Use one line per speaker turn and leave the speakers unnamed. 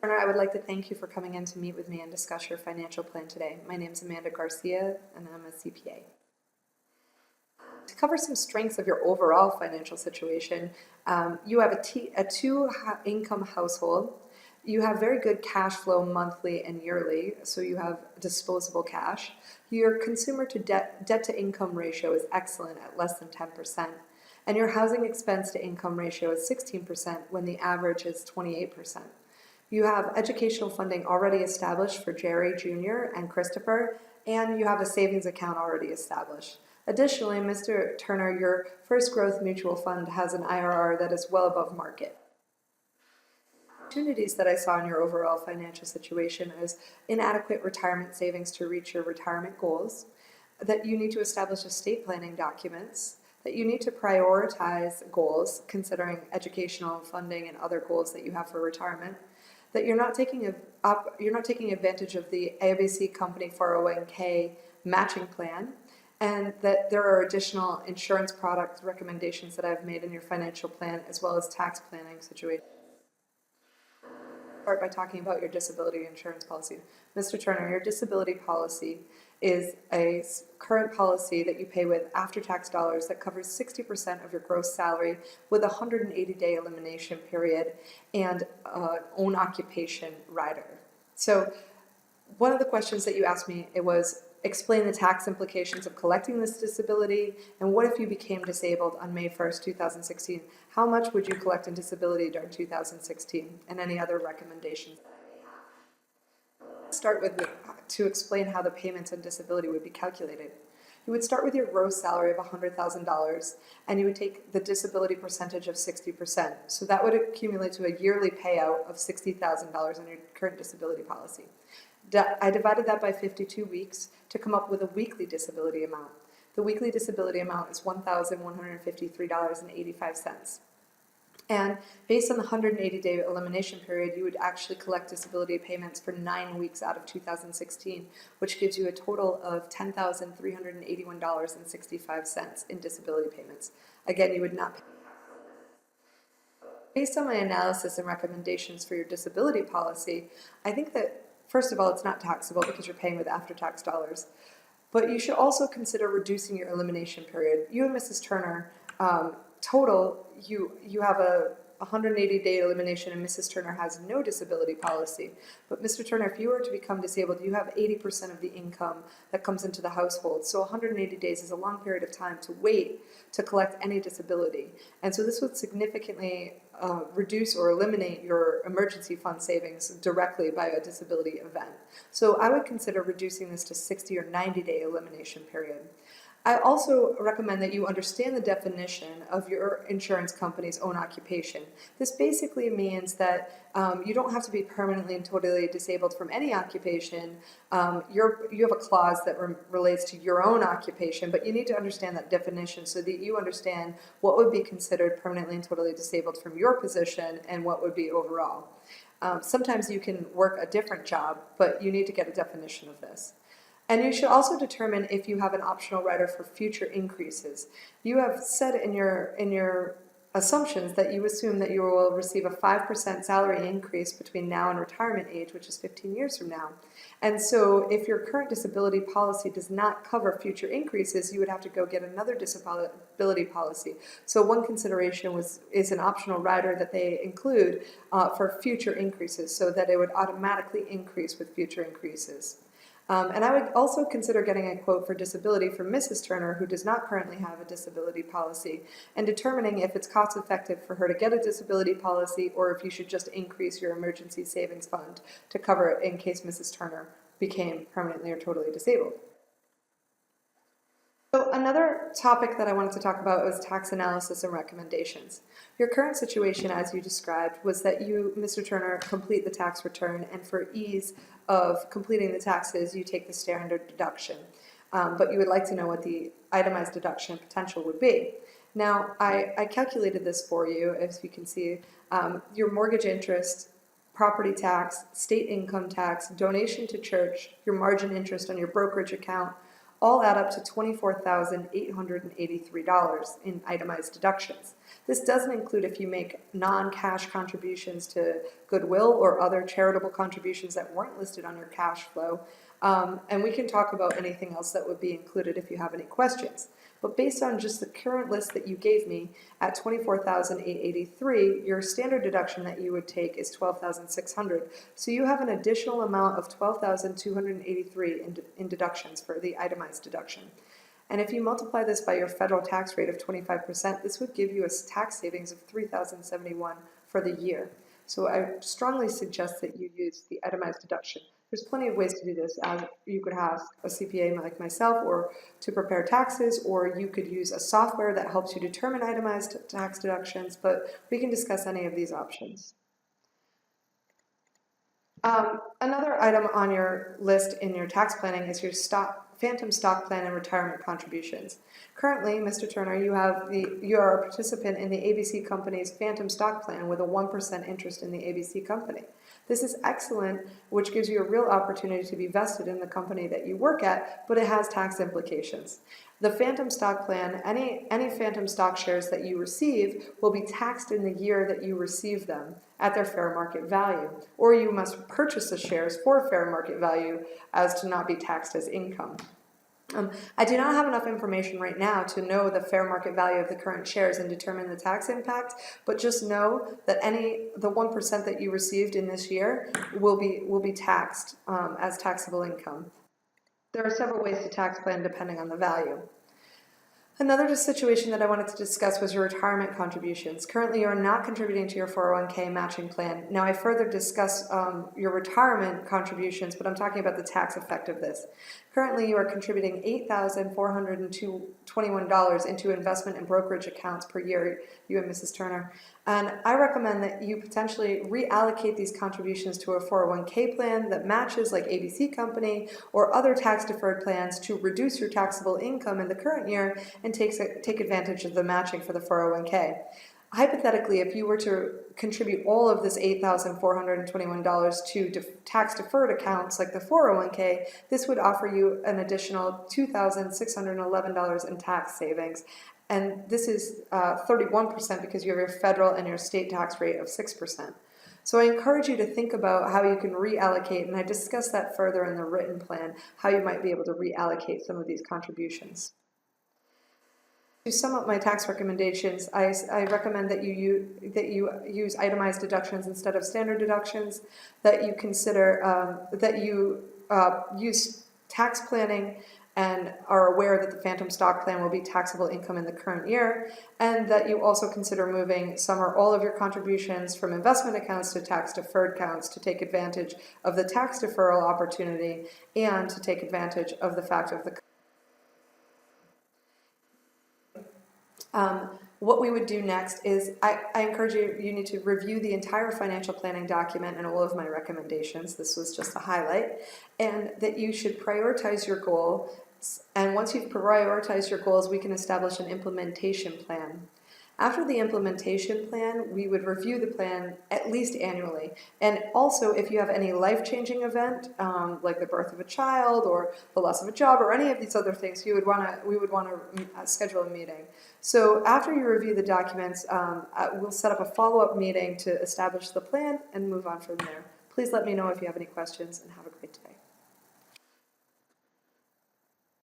Turner, I would like to thank you for coming in to meet with me and discuss your financial plan today. My name is Amanda Garcia, and I'm a CPA. To cover some strengths of your overall financial situation, you have a two-income household. You have very good cash flow monthly and yearly, so you have disposable cash. Your consumer to debt to income ratio is excellent at less than 10%. And your housing expense to income ratio is 16% when the average is 28%. You have educational funding already established for Jerry Jr. and Christopher, and you have a savings account already established. Additionally, Mr. Turner, your First Growth Mutual Fund has an IRR that is well above market. Opportunities that I saw in your overall financial situation is inadequate retirement savings to reach your retirement goals, that you need to establish estate planning documents, that you need to prioritize goals considering educational funding and other goals that you have for retirement, that you're not taking advantage of the ABC Company 401k matching plan, and that there are additional insurance product recommendations that I've made in your financial plan as well as tax planning situations. Start by talking about your disability insurance policy. Mr. Turner, your disability policy is a current policy that you pay with after-tax dollars that covers 60% of your gross salary with a 180-day elimination period and own occupation rider. So one of the questions that you asked me, it was explain the tax implications of collecting this disability, and what if you became disabled on May 1st, 2016? How much would you collect in disability during 2016, and any other recommendations that I may have? Start with to explain how the payments on disability would be calculated. You would start with your gross salary of $100,000, and you would take the disability percentage of 60%. So that would accumulate to a yearly payout of $60,000 on your current disability policy. I divided that by 52 weeks to come up with a weekly disability amount. The weekly disability amount is $1,153.85. And based on the 180-day elimination period, you would actually collect disability payments for 9 weeks out of 2016, which gives you a total of $10,381.65 in disability payments. Again, you would not pay. Based on my analysis and recommendations for your disability policy, I think that first of all, it's not taxable because you're paying with after-tax dollars. But you should also consider reducing your elimination period. You and Mrs. Turner, total, you have a 180-day elimination, and Mrs. Turner has no disability policy. But Mr. Turner, if you were to become disabled, you have 80% of the income that comes into the household. So 180 days is a long period of time to wait to collect any disability. And so this would significantly reduce or eliminate your emergency fund savings directly by a disability event. So I would consider reducing this to 60 or 90-day elimination period. I also recommend that you understand the definition of your insurance company's own occupation. This basically means that you don't have to be permanently and totally disabled from any occupation. You have a clause that relates to your own occupation, but you need to understand that definition so that you understand what would be considered permanently and totally disabled from your position and what would be overall. Sometimes you can work a different job, but you need to get a definition of this. And you should also determine if you have an optional rider for future increases. You have said in your assumptions that you assume that you will receive a 5% salary increase between now and retirement age, which is 15 years from now. And so if your current disability policy does not cover future increases, you would have to go get another disability policy. So one consideration is an optional rider that they include for future increases so that it would automatically increase with future increases. And I would also consider getting a quote for disability for Mrs. Turner, who does not currently have a disability policy, and determining if it's cost effective for her to get a disability policy or if you should just increase your emergency savings fund to cover it in case Mrs. Turner became permanently or totally disabled. So another topic that I wanted to talk about was tax analysis and recommendations. Your current situation, as you described, was that you, Mr. Turner, complete the tax return, and for ease of completing the taxes, you take the standard deduction. But you would like to know what the itemized deduction potential would be. Now, I calculated this for you, as you can see. Your mortgage interest, property tax, state income tax, donation to church, your margin interest on your brokerage account, all add up to $24,883 in itemized deductions. This doesn't include if you make non-cash contributions to Goodwill or other charitable contributions that weren't listed on your cash flow. And we can talk about anything else that would be included if you have any questions. But based on just the current list that you gave me at $24,883, your standard deduction that you would take is $12,600. So you have an additional amount of $12,283 in deductions for the itemized deduction. And if you multiply this by your federal tax rate of 25%, this would give you a tax savings of $3,071 for the year. So I strongly suggest that you use the itemized deduction. There's plenty of ways to do this. You could have a CPA like myself or to prepare taxes, or you could use a software that helps you determine itemized tax deductions, but we can discuss any of these options. Another item on your list in your tax planning is your phantom stock plan and retirement contributions. Currently, Mr. Turner, you are a participant in the ABC Company's phantom stock plan with a 1% interest in the ABC Company. This is excellent, which gives you a real opportunity to be vested in the company that you work at, but it has tax implications. The phantom stock plan, any phantom stock shares that you receive will be taxed in the year that you receive them at their fair market value, or you must purchase the shares for fair market value as to not be taxed as income. I do not have enough information right now to know the fair market value of the current shares and determine the tax impact, but just know that the 1% that you received in this year will be taxed as taxable income. There are several ways to tax plan depending on the value. Another situation that I wanted to discuss was your retirement contributions. Currently, you are not contributing to your 401k matching plan. Now, I further discuss your retirement contributions, but I'm talking about the tax effect of this. Currently, you are contributing $8,421 into investment and brokerage accounts per year, you and Mrs. Turner. And I recommend that you potentially reallocate these contributions to a 401k plan that matches like ABC Company or other tax-deferred plans to reduce your taxable income in the current year and take advantage of the matching for the 401k. Hypothetically, if you were to contribute all of this $8,421 to tax-deferred accounts like the 401k, this would offer you an additional $2,611 in tax savings. And this is 31% because you have your federal and your state tax rate of 6%. So I encourage you to think about how you can reallocate, and I discussed that further in the written plan, how you might be able to reallocate some of these contributions. To sum up my tax recommendations, I recommend that you use itemized deductions instead of standard deductions, that you consider that you use tax planning and are aware that the phantom stock plan will be taxable income in the current year, and that you also consider moving some or all of your contributions from investment accounts to tax-deferred accounts to take advantage of the tax deferral opportunity and to take advantage of the fact of the what we would do next is I encourage you need to review the entire financial planning document and all of my recommendations. This was just a highlight. And that you should prioritize your goal. And once you've prioritized your goals, we can establish an implementation plan. After the implementation plan, we would review the plan at least annually. And also, if you have any life-changing event, like the birth of a child or the loss of a job or any of these other things, we would want to schedule a meeting. So after you review the documents, we'll set up a follow-up meeting to establish the plan and move on from there. Please let me know if you have any questions, and have a great day.